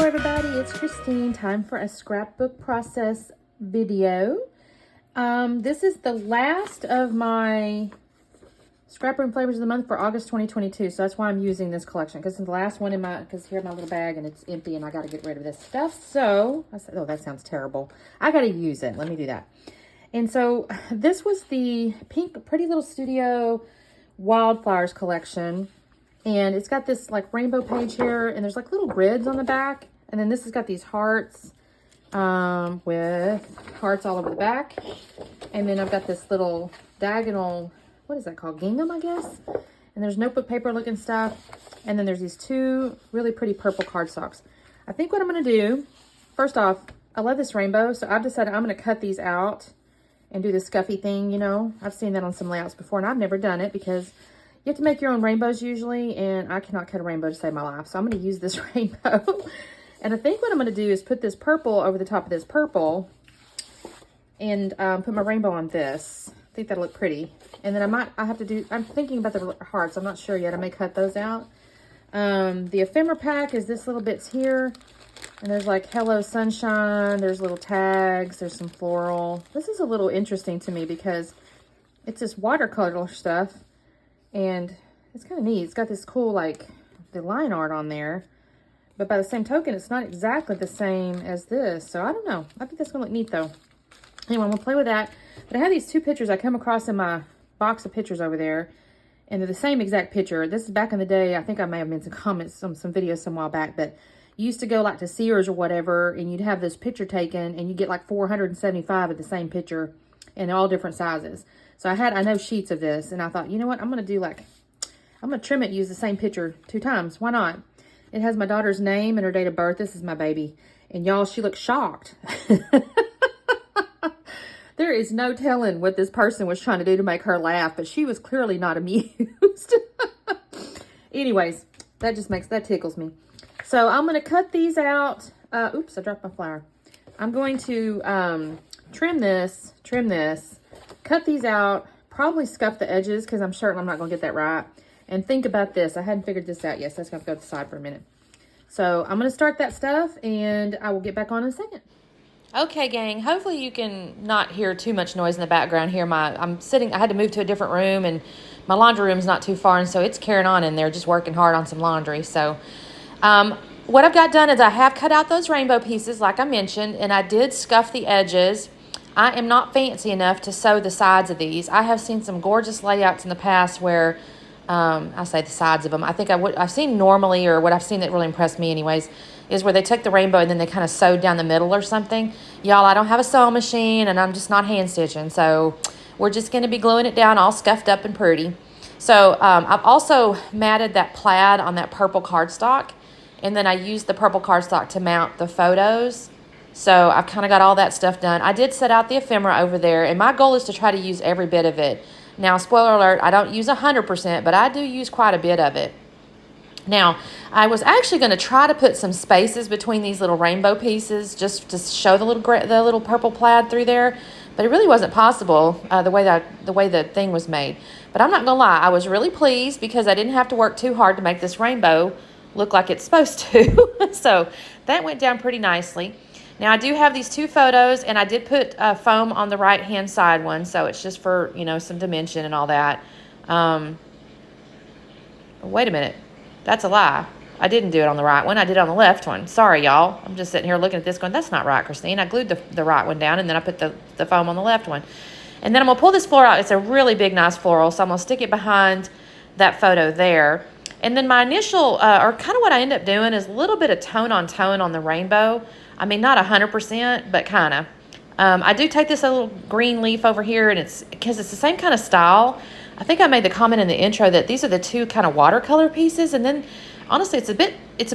everybody, it's Christine. Time for a scrapbook process video. This is the last of my Scraproom Flavors of the month for August 2022. So that's why I'm using this collection, because it's the last one in my, because here's my little bag and it's empty and I got to get rid of this stuff. So I said, oh, that sounds terrible. I got to use it. Let me do that. And so this was the pink Pretty Little Studio Wildflowers collection. And it's got this like rainbow page here, and there's like little grids on the back. And then this has got these hearts with hearts all over the back. And then I've got this little diagonal, what is that called? Gingham, I guess. And there's notebook paper looking stuff. And then there's these two really pretty purple cardstocks. I think what I'm going to do, first off, I love this rainbow. So I've decided I'm going to cut these out and do the scuffy thing, you know. I've seen that on some layouts before, and I've never done it because you have to make your own rainbows usually, and I cannot cut a rainbow to save my life. So I'm going to use this rainbow. And I think what I'm going to do is put this purple over the top of this purple and put my rainbow on this. I think that'll look pretty. And then I'm thinking about the hearts. I'm not sure yet. I may cut those out. The ephemera pack is this little bits here. And there's like Hello Sunshine. There's little tags. There's some floral. This is a little interesting to me because it's this watercolor stuff. And it's kind of neat. It's got this cool, like, the line art on there. But by the same token, it's not exactly the same as this. So I don't know. I think that's going to look neat, though. Anyway, I'm going to play with that. But I have these two pictures I come across in my box of pictures over there. And they're the same exact picture. This is back in the day. I think I may have made some comments on some videos some while back. But you used to go, like, to Sears or whatever. And you'd have this picture taken. And you get, like, 475 of the same picture. And they're all different sizes. So I know sheets of this, and I thought, you know what, I'm going to trim it and use the same picture 2 times. Why not? It has my daughter's name and her date of birth. This is my baby. And y'all, she looks shocked. There is no telling what this person was trying to do to make her laugh, but she was clearly not amused. Anyways, that tickles me. So I'm going to cut these out. Oops, I dropped my flower. I'm going to trim this. Cut these out, probably scuff the edges because I'm certain I'm not going to get that right. And think about this. I hadn't figured this out yet, so that's going to go to the side for a minute. So I'm going to start that stuff, and I will get back on in a second. Okay, gang. Hopefully you can not hear too much noise in the background here. I had to move to a different room, and my laundry room's not too far, and so it's carrying on in there, just working hard on some laundry. So what I've got done is I have cut out those rainbow pieces, like I mentioned, and I did scuff the edges. I am not fancy enough to sew the sides of these. I have seen some gorgeous layouts in the past where, I say the sides of them. I think I've seen normally, or what I've seen that really impressed me anyways, is where they took the rainbow and then they kind of sewed down the middle or something. Y'all, I don't have a sewing machine and I'm just not hand stitching. So we're just going to be gluing it down all scuffed up and pretty. So I've also matted that plaid on that purple cardstock. And then I used the purple cardstock to mount the photos. So I've kind of got all that stuff done. I did set out the ephemera over there, and my goal is to try to use every bit of it. Now, spoiler alert, I don't use 100%, but I do use quite a bit of it. Now, I was actually going to try to put some spaces between these little rainbow pieces just to show the little purple plaid through there, but it really wasn't possible the way the thing was made. But I'm not going to lie, I was really pleased because I didn't have to work too hard to make this rainbow look like it's supposed to. So that went down pretty nicely. Now, I do have these 2 photos, and I did put foam on the right-hand side one, so it's just for, you know, some dimension and all that. Wait a minute. That's a lie. I didn't do it on the right one. I did it on the left one. Sorry, y'all. I'm just sitting here looking at this going, that's not right, Christine. I glued the right one down, and then I put the foam on the left one. And then I'm going to pull this floral out. It's a really big, nice floral, so I'm going to stick it behind that photo there. And then my initial, or kind of what I end up doing is a little bit of tone on the rainbow. I mean, not 100%, but kind of. I do take this little green leaf over here, and it's because it's the same kind of style. I think I made the comment in the intro that these are the 2 kind of watercolor pieces. And then, honestly, it's a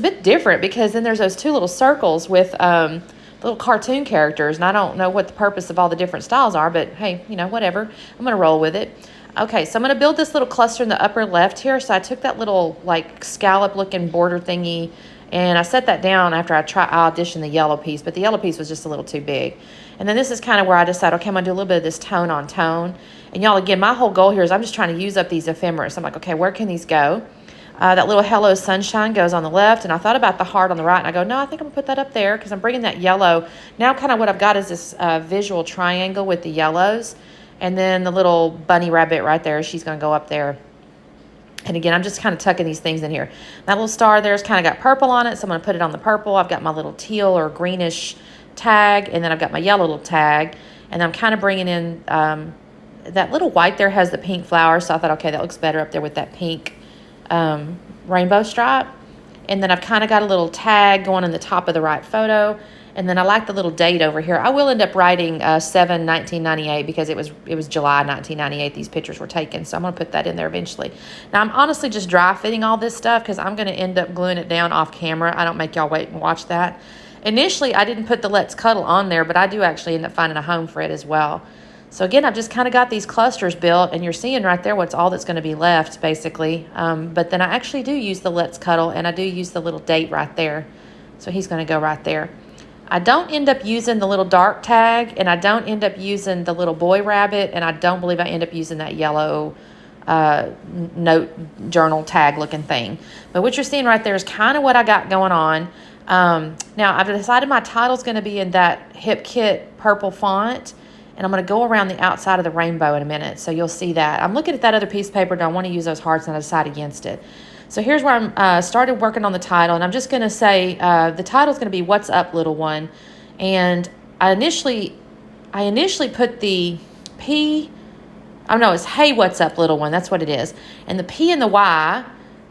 bit different because then there's those 2 little circles with little cartoon characters. And I don't know what the purpose of all the different styles are, but hey, you know, whatever. I'm going to roll with it. Okay, so I'm going to build this little cluster in the upper left here. So I took that little, like, scallop-looking border thingy, and I set that down after I auditioned the yellow piece, but the yellow piece was just a little too big. And then this is kind of where I decided, okay, I'm going to do a little bit of this tone on tone. And y'all, again, my whole goal here is I'm just trying to use up these ephemeras. I'm like, okay, where can these go? That little Hello Sunshine goes on the left, and I thought about the heart on the right, and I go, no, I think I'm going to put that up there because I'm bringing that yellow. Now kind of what I've got is this visual triangle with the yellows, and then the little bunny rabbit right there, she's going to go up there. And again, I'm just kind of tucking these things in here. That little star there's kind of got purple on it, so I'm going to put it on the purple. I've got my little teal or greenish tag, and then I've got my yellow little tag, and I'm kind of bringing in that little white there has the pink flower, so I thought, okay, that looks better up there with that pink rainbow stripe. And then I've kind of got a little tag going in the top of the right photo. And then I like the little date over here. I will end up writing 7/1998 because it was July 1998 these pictures were taken. So I'm going to put that in there eventually. Now I'm honestly just dry fitting all this stuff because I'm going to end up gluing it down off camera. I don't make y'all wait and watch that. Initially I didn't put the Let's Cuddle on there, but I do actually end up finding a home for it as well. So again, I've just kind of got these clusters built, and you're seeing right there what's all that's going to be left, basically. But then I actually do use the Let's Cuddle, and I do use the little date right there. So he's going to go right there. I don't end up using the little dark tag, and I don't end up using the little boy rabbit, and I don't believe I end up using that yellow note journal tag looking thing. But what you're seeing right there is kind of what I got going on. Now, I've decided my title's going to be in that Hip Kit purple font. And I'm going to go around the outside of the rainbow in a minute, so you'll see that. I'm looking at that other piece of paper, and I want to use those hearts, and I decide against it. So here's where I'm started working on the title, and I'm just going to say the title's going to be "What's Up, Little One," and I initially put the P. Oh no, it's "Hey, what's up, little one?" That's what it is, and the P and the Y.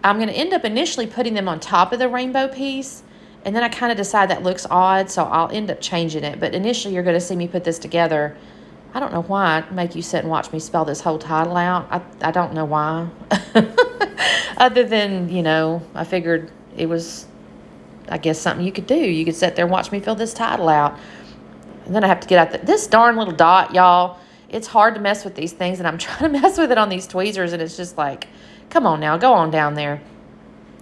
I'm going to end up initially putting them on top of the rainbow piece. And then I kind of decide that looks odd, so I'll end up changing it. But initially, you're going to see me put this together. I don't know why I make you sit and watch me spell this whole title out. I don't know why. Other than, you know, I figured it was, I guess, something you could do. You could sit there and watch me fill this title out. And then I have to get out this darn little dot, y'all. It's hard to mess with these things, and I'm trying to mess with it on these tweezers, and it's just like, come on now, go on down there.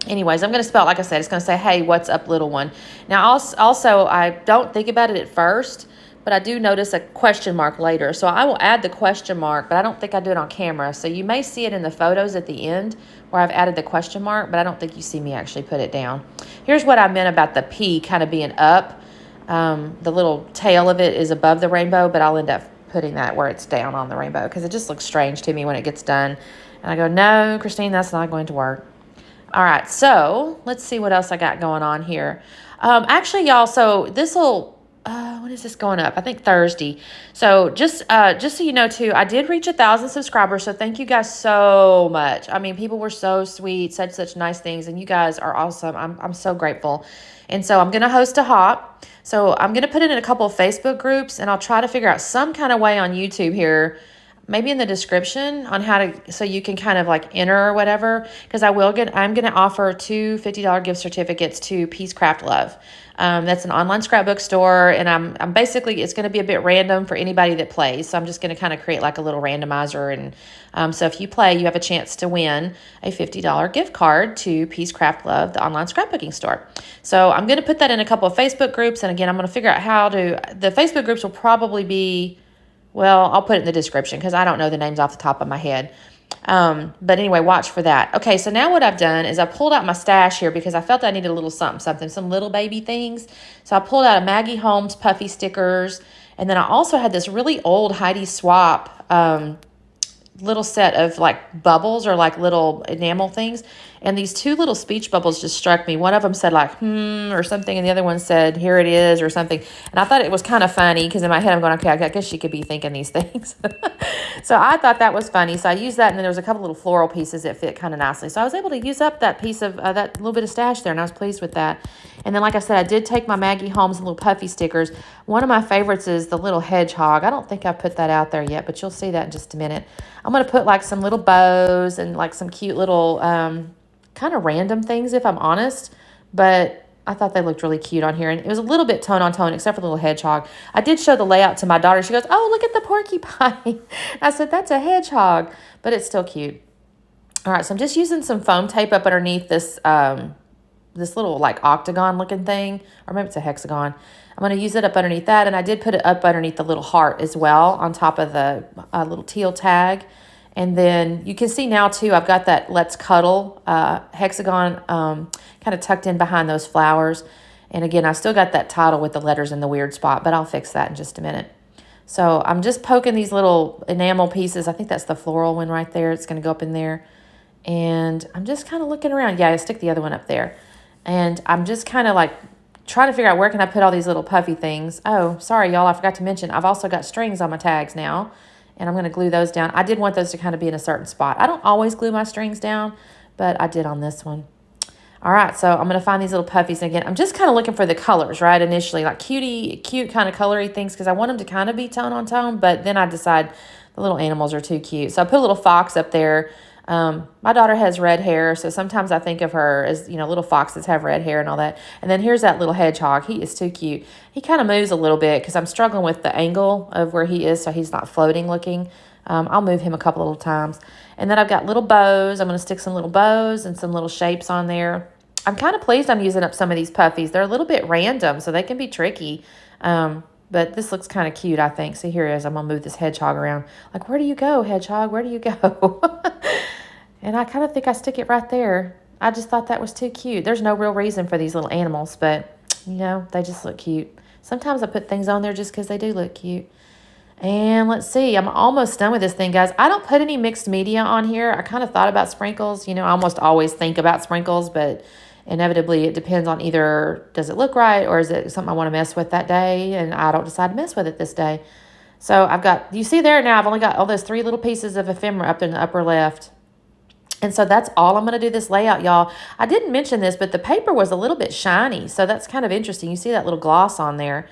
Anyways, I'm going to spell it like I said. It's going to say, "Hey, what's up, little one?" Now, also, I don't think about it at first, but I do notice a question mark later. So I will add the question mark, but I don't think I do it on camera. So you may see it in the photos at the end where I've added the question mark, but I don't think you see me actually put it down. Here's what I meant about the P kind of being up. The little tail of it is above the rainbow, but I'll end up putting that where it's down on the rainbow because it just looks strange to me when it gets done. And I go, no, Christine, that's not going to work. All right, so let's see what else I got going on here. Actually, y'all, so this will, when is this going up? I think Thursday. So just so you know, too, I did reach 1,000 subscribers, so thank you guys so much. I mean, people were so sweet, said such nice things, and you guys are awesome. I'm so grateful. And so I'm going to host a hop. So I'm going to put it in a couple of Facebook groups, and I'll try to figure out some kind of way on YouTube here, maybe in the description on how to, so you can kind of like enter or whatever, because I'm going to offer 2 $50 gift certificates to Peace Craft Love. That's an online scrapbook store, and I'm basically, it's going to be a bit random for anybody that plays. So I'm just going to kind of create like a little randomizer. And so if you play, you have a chance to win a $50 gift card to Peace Craft Love, the online scrapbooking store. So I'm going to put that in a couple of Facebook groups. And again, I'm going to figure out how to, the Facebook groups will probably be, well, I'll put it in the description because I don't know the names off the top of my head. But anyway, watch for that. Okay, so now what I've done is I pulled out my stash here because I felt I needed a little something, some little baby things. So I pulled out a Maggie Holmes puffy stickers. And then I also had this really old Heidi Swap little set of like bubbles or like little enamel things. And these 2 little speech bubbles just struck me. One of them said like, or something. And the other one said, here it is or something. And I thought it was kind of funny because in my head I'm going, okay, I guess she could be thinking these things. So I thought that was funny. So I used that. And then there was a couple little floral pieces that fit kind of nicely. So I was able to use up that piece of that little bit of stash there. And I was pleased with that. And then, like I said, I did take my Maggie Holmes little puffy stickers. One of my favorites is the little hedgehog. I don't think I put that out there yet, but you'll see that in just a minute. I'm going to put like some little bows and like some cute little kind of random things, if I'm honest. But I thought they looked really cute on here. And it was a little bit tone on tone, except for the little hedgehog. I did show the layout to my daughter. She goes, oh, look at the porcupine. I said, that's a hedgehog. But it's still cute. All right, so I'm just using some foam tape up underneath this this little like octagon looking thing, or maybe it's a hexagon. I'm going to use it up underneath that, and I did put it up underneath the little heart as well on top of the little teal tag. And then you can see now too, I've got that Let's Cuddle hexagon kind of tucked in behind those flowers. And again, I've still got that title with the letters in the weird spot, but I'll fix that in just a minute. So I'm just poking these little enamel pieces. I think that's the floral one right there. It's going to go up in there. And I'm just kind of looking around. Yeah, I stick the other one up there. And I'm just kind of like trying to figure out where can I put all these little puffy things. Oh, sorry, y'all. I forgot to mention, I've also got strings on my tags now. And I'm going to glue those down. I did want those to kind of be in a certain spot. I don't always glue my strings down, but I did on this one. All right, so I'm going to find these little puffies. And again, I'm just kind of looking for the colors, right, initially. Like cute kind of colory things because I want them to kind of be tone on tone. But then I decide the little animals are too cute. So I put a little fox up there. My daughter has red hair, so sometimes I think of her as, little foxes have red hair and all that. And then here's that little hedgehog. He is too cute. He kind of moves a little bit because I'm struggling with the angle of where he is so he's not floating looking. I'll move him a couple little times. And then I've got little bows. I'm going to stick some little bows and some little shapes on there. I'm kind of pleased I'm using up some of these puffies. They're a little bit random, so they can be tricky. But this looks kind of cute, I think. So here it is. I'm going to move this hedgehog around. Like, where do you go, hedgehog? Where do you go? And I kind of think I stick it right there. I just thought that was too cute. There's no real reason for these little animals, but, they just look cute. Sometimes I put things on there just because they do look cute. And let's see. I'm almost done with this thing, guys. I don't put any mixed media on here. I kind of thought about sprinkles. I almost always think about sprinkles, but inevitably it depends on either does it look right or is it something I want to mess with that day, and I don't decide to mess with it this day. So I've got, you see there now, I've only got all those 3 little pieces of ephemera up in the upper left. And so that's all I'm going to do this layout, y'all. I didn't mention this, but the paper was a little bit shiny. So that's kind of interesting. You see that little gloss on there.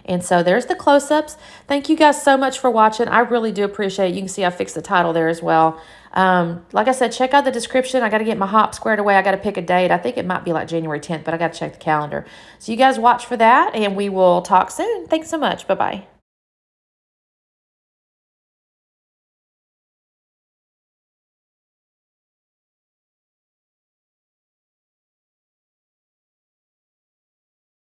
And so there's the close-ups. Thank you guys so much for watching. I really do appreciate it. You can see I fixed the title there as well. Like I said, check out the description. I got to get my hop squared away. I got to pick a date. I think it might be like January 10th, but I got to check the calendar. So you guys watch for that, and we will talk soon. Thanks so much. Bye-bye.